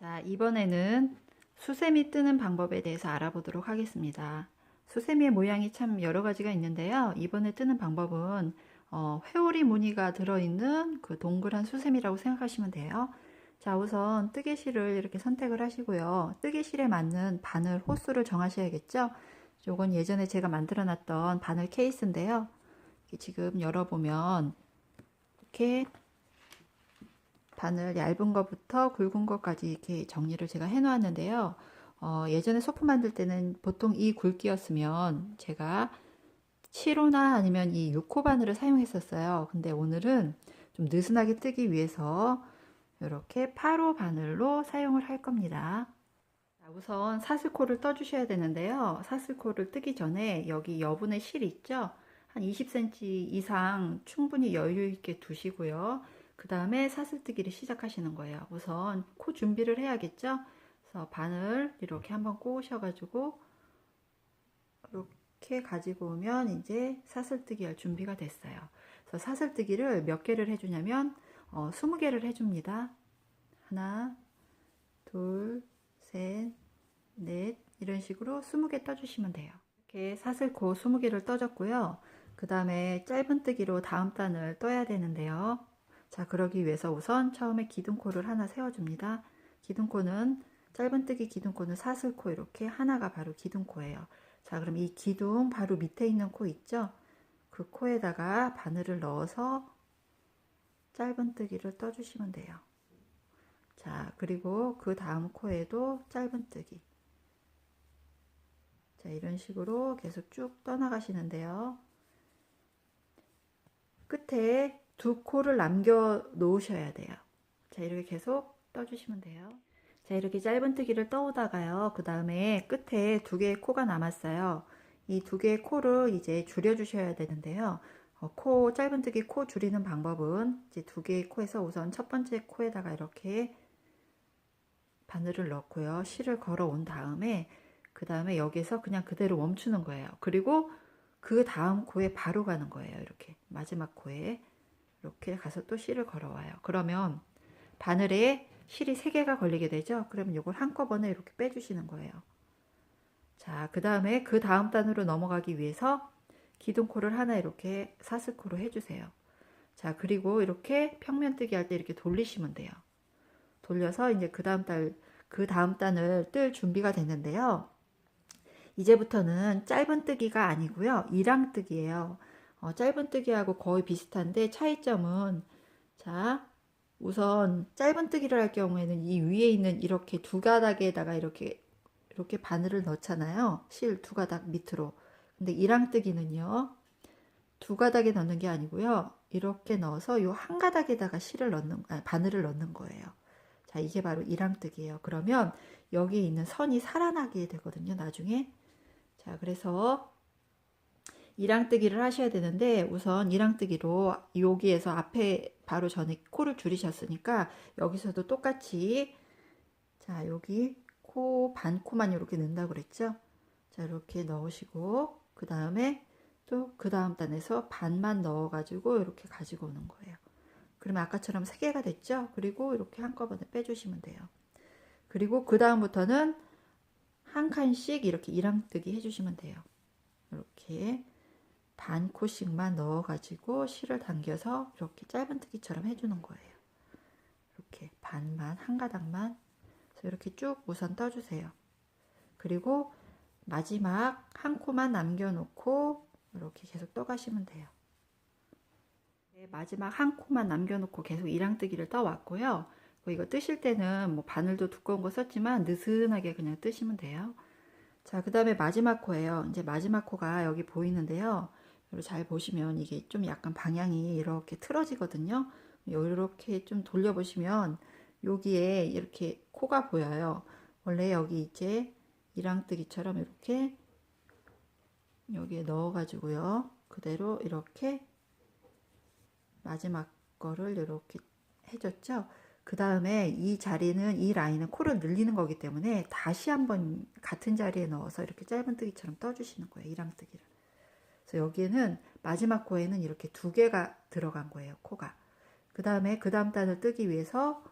자, 이번에는 수세미 뜨는 방법에 대해서 알아보도록 하겠습니다. 수세미의 모양이 참 여러 가지가 있는데요. 이번에 뜨는 방법은 회오리 무늬가 들어있는 그 동그란 수세미라고 생각하시면 돼요. 자, 우선 뜨개실을 이렇게 선택을 하시고요. 뜨개실에 맞는 바늘 호수를 정하셔야겠죠. 요건 예전에 제가 만들어 놨던 바늘 케이스인데요. 지금 열어보면 이렇게 바늘 얇은 것부터 굵은 것까지 이렇게 정리를 제가 해 놓았는데요. 예전에 소품 만들 때는 보통 이 굵기였으면 제가 7호나 아니면 이 6호 바늘을 사용했었어요. 근데 오늘은 좀 느슨하게 뜨기 위해서 이렇게 8호 바늘로 사용을 할 겁니다. 우선 사슬코를 떠주셔야 되는데요. 사슬코를 뜨기 전에 여기 여분의 실 있죠? 한 20cm 이상 충분히 여유 있게 두시고요. 그 다음에 사슬뜨기를 시작하시는 거예요. 우선 코 준비를 해야겠죠? 그래서 바늘 이렇게 한번 꼬으셔가지고 이렇게 가지고 오면 이제 사슬뜨기 할 준비가 됐어요. 그래서 사슬뜨기를 몇 개를 해주냐면 20개를 해줍니다. 하나, 둘, 셋, 넷, 이런 식으로 20개 떠주시면 돼요. 이렇게 사슬코 20개를 떠줬고요. 그 다음에 짧은뜨기로 다음 단을 떠야 되는데요. 자, 그러기 위해서 우선 처음에 기둥코를 하나 세워줍니다. 기둥코는 짧은뜨기 기둥코는 사슬코 이렇게 하나가 바로 기둥코예요. 자, 그럼 이 기둥 바로 밑에 있는 코 있죠? 그 코에다가 바늘을 넣어서 짧은뜨기를 떠주시면 돼요. 자, 그리고 그 다음 코에도 짧은뜨기. 자, 이런 식으로 계속 쭉 떠나가시는데요. 끝에 두 코를 남겨 놓으셔야 돼요. 자, 이렇게 계속 떠주시면 돼요. 자, 이렇게 짧은뜨기를 떠오다가요. 그 다음에 끝에 두 개의 코가 남았어요. 이 두 개의 코를 이제 줄여주셔야 되는데요. 짧은뜨기 코 줄이는 방법은 이제 두 개의 코에서 우선 첫 번째 코에다가 이렇게 바늘을 넣고요. 실을 걸어 온 다음에 그 다음에 여기서 그냥 그대로 멈추는 거예요. 그리고 그 다음 코에 바로 가는 거예요. 이렇게 마지막 코에 이렇게 가서 또 실을 걸어와요. 그러면 바늘에 실이 3개가 걸리게 되죠. 그러면 이걸 한꺼번에 이렇게 빼주시는 거예요. 자, 그 다음에 그 다음 단으로 넘어가기 위해서 기둥코를 하나 이렇게 사슬코로 해주세요. 자, 그리고 이렇게 평면뜨기 할 때 이렇게 돌리시면 돼요. 돌려서 이제 그 다음 단을 뜰 준비가 됐는데요. 이제부터는 짧은뜨기가 아니고요. 이랑뜨기예요. 짧은뜨기하고 거의 비슷한데 차이점은 자, 우선 짧은뜨기를 할 경우에는 이 위에 있는 이렇게 두 가닥에다가 이렇게 바늘을 넣잖아요. 실 두 가닥 밑으로. 근데 이랑뜨기는요. 두 가닥에 넣는 게 아니고요. 이렇게 넣어서 이 한 가닥에다가 바늘을 넣는 거예요. 자, 이게 바로 이랑뜨기예요. 그러면 여기에 있는 선이 살아나게 되거든요. 나중에. 자, 그래서 이랑뜨기를 하셔야 되는데 우선 이랑뜨기로 여기에서 앞에 바로 전에 코를 줄이셨으니까 여기서도 똑같이 자, 여기 코 반코만 이렇게 넣는다고 그랬죠? 자, 이렇게 넣으시고 그 다음에 또 그 다음 단에서 반만 넣어가지고 이렇게 가지고 오는 거예요. 그러면 아까처럼 3개가 됐죠? 그리고 이렇게 한꺼번에 빼주시면 돼요. 그리고 그 다음부터는 한 칸씩 이렇게 이랑뜨기 해주시면 돼요. 이렇게 반 코씩만 넣어가지고 실을 당겨서 이렇게 짧은뜨기처럼 해주는 거예요. 이렇게 반만, 한 가닥만. 그래서 이렇게 쭉 우선 떠주세요. 그리고 마지막 한 코만 남겨놓고 이렇게 계속 떠가시면 돼요. 마지막 한 코만 남겨놓고 계속 이랑뜨기를 떠왔고요. 이거 뜨실 때는 뭐 바늘도 두꺼운 거 썼지만 느슨하게 그냥 뜨시면 돼요. 자, 그 다음에 마지막 코예요. 이제 마지막 코가 여기 보이는데요. 잘 보시면 이게 좀 약간 방향이 이렇게 틀어지거든요. 이렇게 좀 돌려보시면 여기에 이렇게 코가 보여요. 원래 여기 이제 이랑뜨기처럼 이렇게 여기에 넣어가지고요. 그대로 이렇게 마지막 거를 이렇게 해줬죠. 그 다음에 이 자리는 이 라인은 코를 늘리는 거기 때문에 다시 한번 같은 자리에 넣어서 이렇게 짧은뜨기처럼 떠주시는 거예요. 이랑뜨기를. 그래서 여기에는 마지막 코에는 이렇게 2개가 들어간 거예요. 코가. 그 다음에 그 다음 단을 뜨기 위해서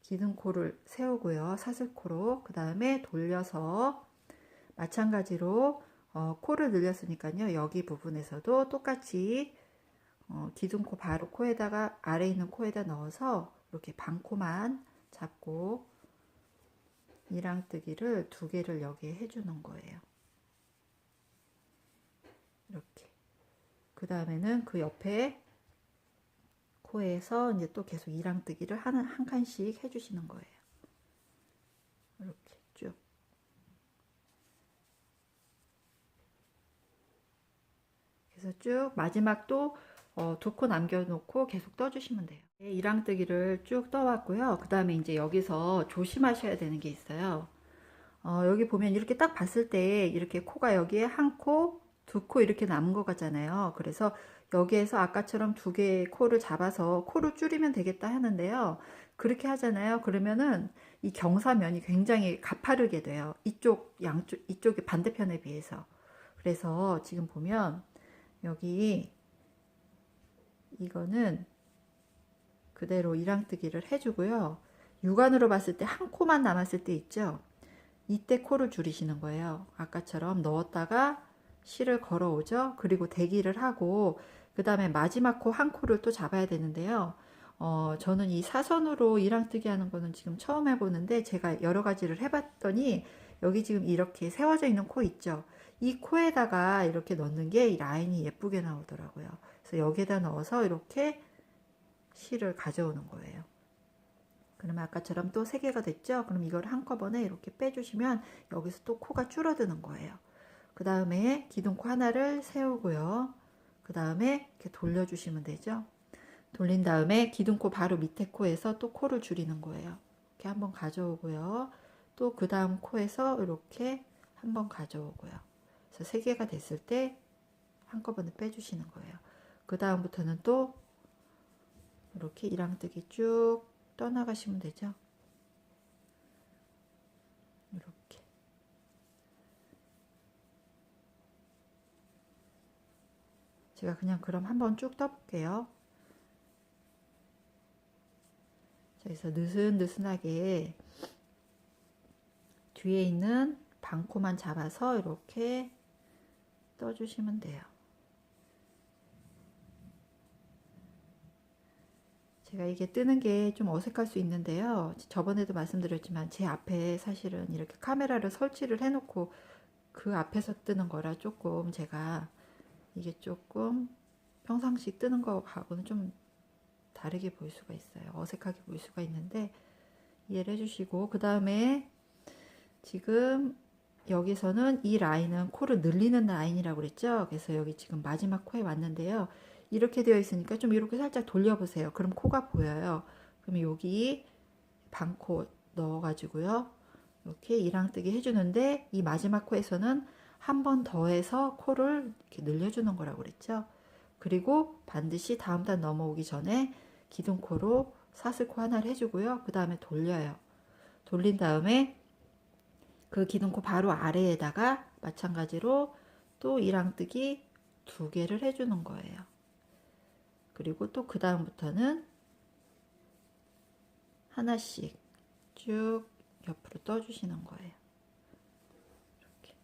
기둥코를 세우고요. 사슬코로. 그 다음에 돌려서 마찬가지로 코를 늘렸으니까요. 여기 부분에서도 똑같이 기둥코 바로 코에다가 아래 있는 코에다 넣어서 이렇게 반코만 잡고 이랑뜨기를 2개를 여기에 해주는 거예요. 이렇게. 그 다음에는 그 옆에 코에서 이제 또 계속 이랑뜨기를 한 칸씩 해주시는 거예요. 이렇게 쭉. 그래서 쭉 마지막 또 2코 남겨놓고 계속 떠주시면 돼요. 이랑뜨기를 쭉 떠왔고요. 그 다음에 이제 여기서 조심하셔야 되는 게 있어요. 여기 보면 이렇게 딱 봤을 때 이렇게 코가 여기에 1코, 2코 이렇게 남은 것 같잖아요. 그래서 여기에서 아까처럼 2개의 코를 잡아서 코를 줄이면 되겠다 하는데요. 그렇게 하잖아요. 그러면은 이 경사면이 굉장히 가파르게 돼요. 이쪽의 반대편에 비해서. 그래서 지금 보면 여기 이거는 그대로 이랑뜨기를 해주고요. 육안으로 봤을 때 1코만 남았을 때 있죠. 이때 코를 줄이시는 거예요. 아까처럼 넣었다가 실을 걸어오죠. 그리고 대기를 하고 그 다음에 마지막 코 1코를 또 잡아야 되는데요. 저는 이 사선으로 이랑뜨기 하는 거는 지금 처음 해보는데 제가 여러 가지를 해봤더니 여기 지금 이렇게 세워져 있는 코 있죠. 이 코에다가 이렇게 넣는 게 이 라인이 예쁘게 나오더라고요. 그래서 여기에다 넣어서 이렇게 실을 가져오는 거예요. 그러면 아까처럼 또 3개가 됐죠? 그럼 이걸 한꺼번에 이렇게 빼주시면 여기서 또 코가 줄어드는 거예요. 그 다음에 기둥코 하나를 세우고요. 그 다음에 이렇게 돌려주시면 되죠? 돌린 다음에 기둥코 바로 밑에 코에서 또 코를 줄이는 거예요. 이렇게 한번 가져오고요. 또 그 다음 코에서 이렇게 한번 가져오고요. 그래서 3개가 됐을 때 한꺼번에 빼주시는 거예요. 그 다음부터는 또 이렇게 이랑뜨기 쭉 떠나가시면 되죠. 이렇게. 제가 그냥 그럼 한번 쭉 떠볼게요. 자, 그래서 느슨느슨하게 뒤에 있는 반코만 잡아서 이렇게 떠주시면 돼요. 제가 이게 뜨는 게 좀 어색할 수 있는데요. 저번에도 말씀드렸지만 제 앞에 사실은 이렇게 카메라를 설치를 해놓고 그 앞에서 뜨는 거라 조금 제가 이게 조금 평상시 뜨는 거하고는 좀 다르게 보일 수가 있어요. 어색하게 보일 수가 있는데 이해를 해주시고 그 다음에 지금 여기서는 이 라인은 코를 늘리는 라인이라고 그랬죠. 그래서 여기 지금 마지막 코에 왔는데요. 이렇게 되어 있으니까 좀 이렇게 살짝 돌려보세요. 그럼 코가 보여요. 그럼 여기 반코 넣어가지고요. 이렇게 이랑뜨기 해주는데 이 마지막 코에서는 한 번 더 해서 코를 이렇게 늘려주는 거라고 그랬죠. 그리고 반드시 다음 단 넘어오기 전에 기둥코로 사슬코 하나를 해주고요. 그 다음에 돌려요. 돌린 다음에 그 기둥코 바로 아래에다가 마찬가지로 또 이랑뜨기 2개를 해주는 거예요. 그리고 또 그 다음부터는 하나씩 쭉 옆으로 떠주시는 거예요. 이렇게.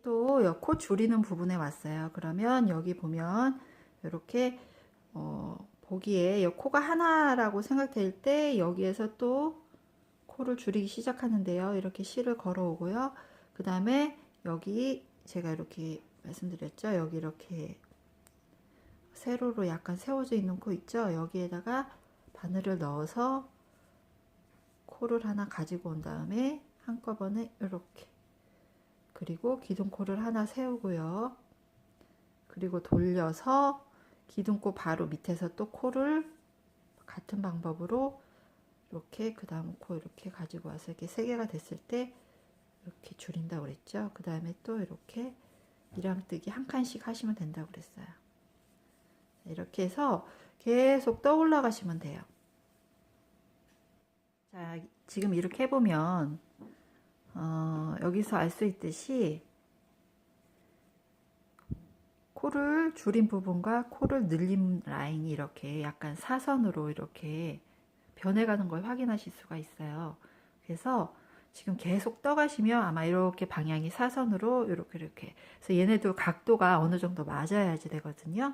또 코 줄이는 부분에 왔어요. 그러면 여기 보면 이렇게 보기에 코가 하나라고 생각될 때 여기에서 또 코를 줄이기 시작하는데요. 이렇게 실을 걸어오고요. 그 다음에 여기 제가 이렇게 말씀드렸죠. 여기 이렇게 세로로 약간 세워져 있는 코 있죠. 여기에다가 바늘을 넣어서 코를 하나 가지고 온 다음에 한꺼번에 이렇게 그리고 기둥코를 하나 세우고요. 그리고 돌려서 기둥코 바로 밑에서 또 코를 같은 방법으로 이렇게 그 다음 코 이렇게 가지고 와서 이렇게 3개가 됐을 때 이렇게 줄인다고 그랬죠. 그 다음에 또 이렇게 이랑뜨기 한 칸씩 하시면 된다고 그랬어요. 이렇게 해서 계속 떠올라 가시면 돼요. 자, 지금 이렇게 해보면 여기서 알 수 있듯이 코를 줄인 부분과 코를 늘린 라인이 이렇게 약간 사선으로 이렇게 변해가는 걸 확인하실 수가 있어요. 그래서 지금 계속 떠가시면 아마 이렇게 방향이 사선으로 이렇게 그래서 얘네도 각도가 어느 정도 맞아야지 되거든요.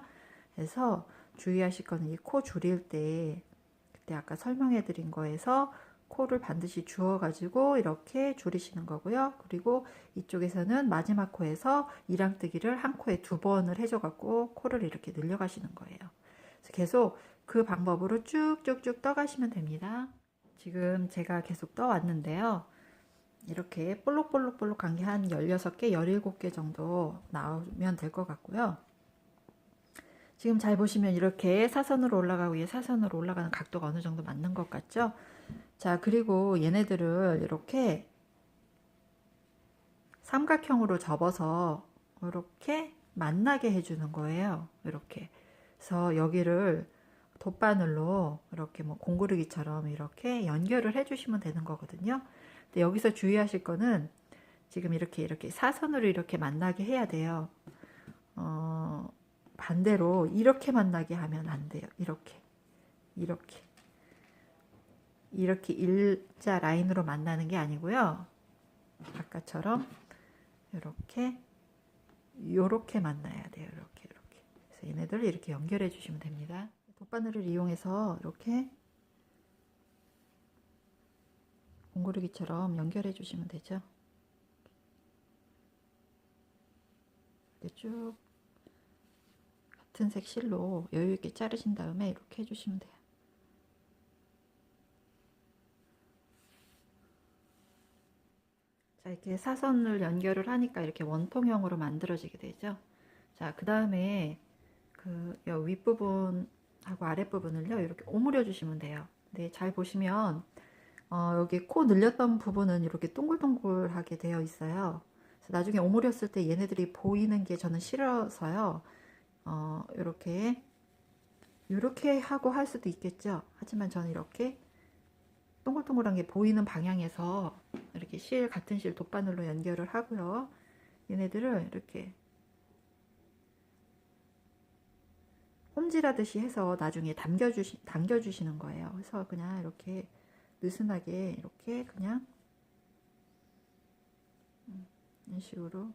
그래서 주의하실 거는 이 코 줄일 때 그때 아까 설명해 드린 거에서 코를 반드시 주어 가지고 이렇게 줄이시는 거고요. 그리고 이쪽에서는 마지막 코에서 이랑뜨기를 한 코에 2번을 해줘 갖고 코를 이렇게 늘려 가시는 거예요. 그래서 계속 그 방법으로 쭉쭉쭉 떠가시면 됩니다. 지금 제가 계속 떠왔는데요. 이렇게 볼록볼록볼록한 게 한 16개, 17개 정도 나오면 될 것 같고요. 지금 잘 보시면 이렇게 사선으로 올라가고 얘 사선으로 올라가는 각도가 어느 정도 맞는 것 같죠? 자, 그리고 얘네들을 이렇게 삼각형으로 접어서 이렇게 만나게 해주는 거예요. 이렇게. 그래서 여기를 돗바늘로 이렇게 뭐 공구르기처럼 이렇게 연결을 해주시면 되는 거거든요. 근데 여기서 주의하실 거는 지금 이렇게 사선으로 이렇게 만나게 해야 돼요. 반대로 이렇게 만나게 하면 안 돼요. 이렇게 일자 라인으로 만나는 게 아니고요. 아까처럼 요렇게 만나야 돼요. 이렇게. 그래서 얘네들을 이렇게 연결해 주시면 됩니다. 돗바늘을 이용해서 이렇게 공구르기처럼 연결해 주시면 되죠. 쭉 같은 색 실로 여유 있게 자르신 다음에 이렇게 해주시면 돼요. 자, 이렇게 사선을 연결을 하니까 이렇게 원통형으로 만들어지게 되죠. 자, 그 다음에 그 윗부분하고 아랫부분을요, 이렇게 오므려 주시면 돼요. 근데 잘 보시면, 여기 코 늘렸던 부분은 이렇게 동글동글하게 되어 있어요. 그래서 나중에 오므렸을 때 얘네들이 보이는 게 저는 싫어서요, 이렇게 하고 할 수도 있겠죠. 하지만 저는 이렇게 동글동글한 게 보이는 방향에서 이렇게 같은 실 돗바늘로 연결을 하고요. 얘네들을 이렇게 홈질하듯이 해서 나중에 당겨주시는 거예요. 그래서 그냥 이렇게 느슨하게 이렇게 그냥 이런 식으로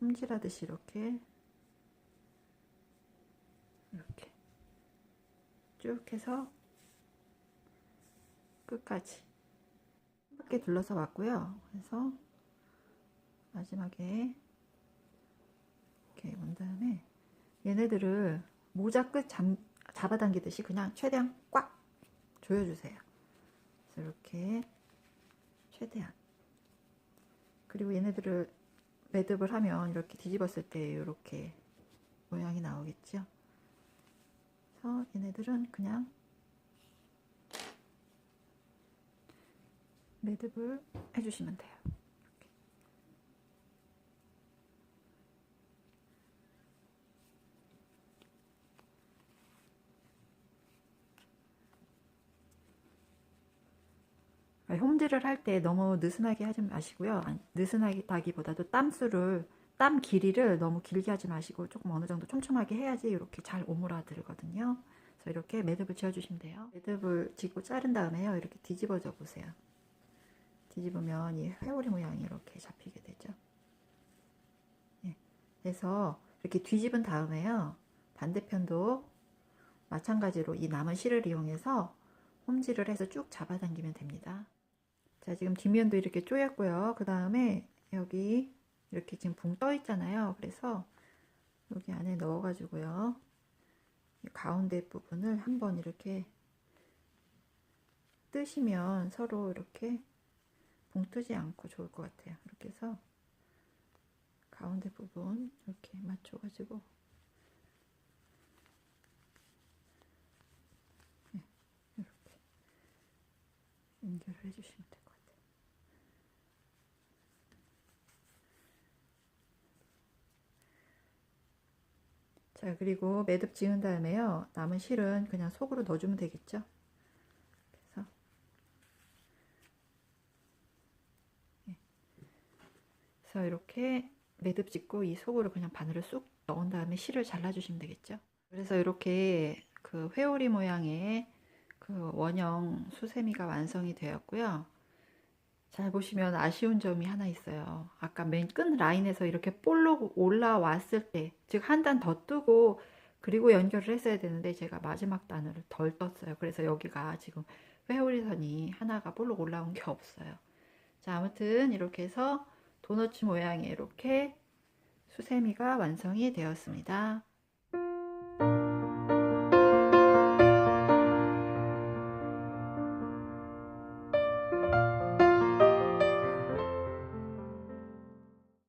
홈질하듯이 이렇게 쭉 해서 끝까지 한 바퀴 둘러서 왔고요. 그래서 마지막에 이렇게 온 다음에 얘네들을 모자 끝 잡아당기듯이 그냥 최대한 꽉 조여주세요. 그래서 이렇게 최대한. 그리고 얘네들을 매듭을 하면 이렇게 뒤집었을 때 이렇게 모양이 나오겠죠. 그래서 얘네들은 그냥 매듭을 해주시면 돼요. 홈질을 할 때 너무 느슨하게 하지 마시고요. 느슨하다기보다도 땀 길이를 너무 길게 하지 마시고 조금 어느 정도 촘촘하게 해야지 이렇게 잘 오므라들거든요. 그래서 이렇게 매듭을 지어주시면 돼요. 매듭을 짓고 자른 다음에요. 이렇게 뒤집어져 보세요. 뒤집으면 이 회오리 모양이 이렇게 잡히게 되죠. 예. 그래서 이렇게 뒤집은 다음에요. 반대편도 마찬가지로 이 남은 실을 이용해서 홈질을 해서 쭉 잡아당기면 됩니다. 자, 지금 뒷면도 이렇게 쪼였고요. 그 다음에 여기 이렇게 지금 붕 떠 있잖아요. 그래서 여기 안에 넣어 가지고요. 가운데 부분을 한번 이렇게 뜨시면 서로 이렇게 붕 뜨지 않고 좋을 것 같아요. 이렇게 해서 가운데 부분 이렇게 맞춰 가지고 이렇게 연결을 해주시면 돼요. 자, 그리고 매듭 지은 다음에요. 남은 실은 그냥 속으로 넣어주면 되겠죠. 그래서 이렇게 매듭 짓고 이 속으로 그냥 바늘을 쑥 넣은 다음에 실을 잘라주시면 되겠죠. 그래서 이렇게 그 회오리 모양의 그 원형 수세미가 완성이 되었고요. 잘 보시면 아쉬운 점이 하나 있어요. 아까 맨 끝 라인에서 이렇게 볼록 올라왔을 때, 즉 한 단 더 뜨고 그리고 연결을 했어야 되는데 제가 마지막 단을 덜 떴어요. 그래서 여기가 지금 회오리선이 하나가 볼록 올라온 게 없어요. 자, 아무튼 이렇게 해서 도너츠 모양의 이렇게 수세미가 완성이 되었습니다.